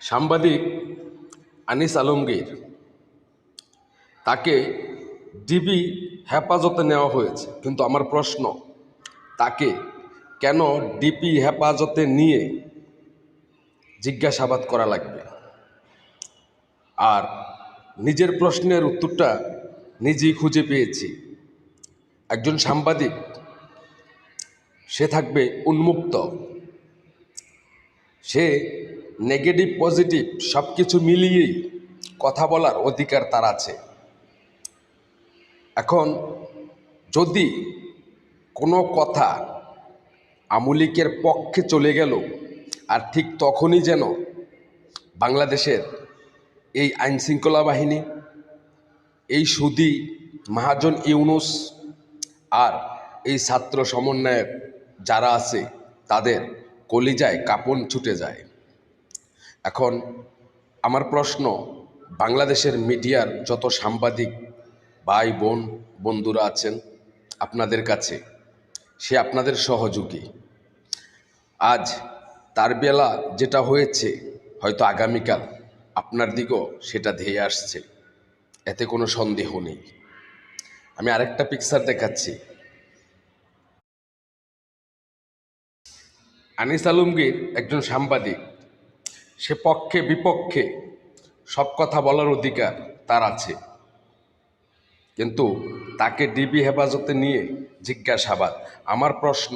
সাংবাদিক আনিস আলমগীর তাকে ডিবি হেফাজতে নেওয়া হয়েছে, কিন্তু আমার প্রশ্ন, তাকে কেন ডিবি হেফাজতে নিয়ে জিজ্ঞাসাবাদ করা লাগবে? আর নিজের প্রশ্নের উত্তরটা নিজেই খুঁজে পেয়েছি। একজন সাংবাদিক সে থাকবে উন্মুক্ত, সে নেগেটিভ পজিটিভ সব কিছু মিলিয়েই কথা বলার অধিকার তার আছে। এখন যদি কোনো কথা আমলিকের পক্ষে চলে গেল, আর ঠিক তখনই যেন বাংলাদেশের এই আইনশৃঙ্খলা বাহিনী, এই সুদী মহাজন ইউনুস আর এই ছাত্র সমন্বয়ক যারা আছে তাদের কলিজায় কাঁপন ছুটে যায়। এখন আমার প্রশ্ন, বাংলাদেশের মিডিয়ার যত সাংবাদিক ভাই বোন বন্ধুরা আছেন আপনাদের কাছে, সে আপনাদের সহযোগী। আজ তার বেলা যেটা হয়েছে, হয়তো আগামীকাল আপনার দিকেও সেটা ধেয়ে আসছে, এতে কোনো সন্দেহ নেই। আমি আরেকটা পিকচার দেখাচ্ছি। আনিস আলমগীর একজন সাংবাদিক, সে পক্ষে বিপক্ষে সব কথা বলার অধিকার তার আছে, কিন্তু তাকে ডিবি হেফাজতে নিয়ে জিজ্ঞাসাবাদ। আমার প্রশ্ন,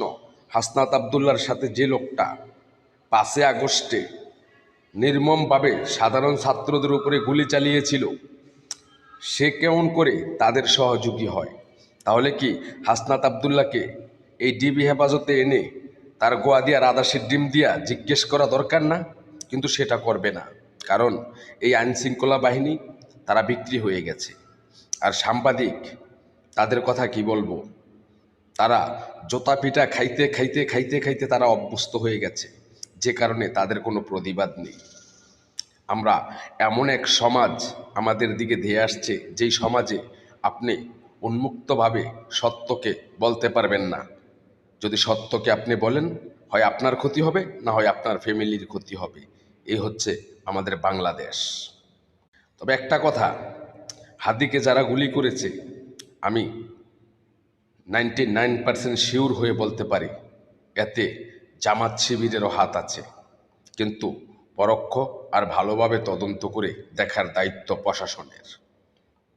হাসনাত আবদুল্লার সাথে যে লোকটা 5 আগস্টে নির্মমভাবে সাধারণ ছাত্রদের উপরে গুলি চালিয়েছিল, সে কেমন করে তাদের সহযোগী হয়? তাহলে কি হাসনাত আবদুল্লাহকে এই ডিবি হেফাজতে এনে তার গোয়া দিয়া রাদাসির ডিম দিয়া জিজ্ঞেস করা দরকার না? কিন্তু সেটা করবে না, কারণ এই আইনশৃঙ্খলা বাহিনী তারা বিক্রি হয়ে গেছে। আর সাংবাদিক, তাদের কথা কি বলবো, তারা জোতা পিটা খাইতে খাইতে খাইতে খাইতে তারা অভ্যস্ত হয়ে গেছে, যে কারণে তাদের কোনো প্রতিবাদ নেই। আমরা এমন এক সমাজ আমাদের দিকে ধেয়ে আসছে, যেই সমাজে আপনি উন্মুক্তভাবে সত্যকে বলতে পারবেন না। যদি সত্যকে আপনি বলেন, হয় আপনার ক্ষতি হবে, না হয় আপনার ফ্যামিলির ক্ষতি হবে। এই হচ্ছে আমাদের বাংলাদেশ। তবে একটা কথা, হাদিকে যারা গুলি করেছে, আমি 99% শিওর হয়ে বলতে পারি এতে জামাত শিবিরেরও হাত আছে, কিন্তু পরোক্ষ আর ভালোভাবে তদন্ত করে দেখার দায়িত্ব প্রশাসনের।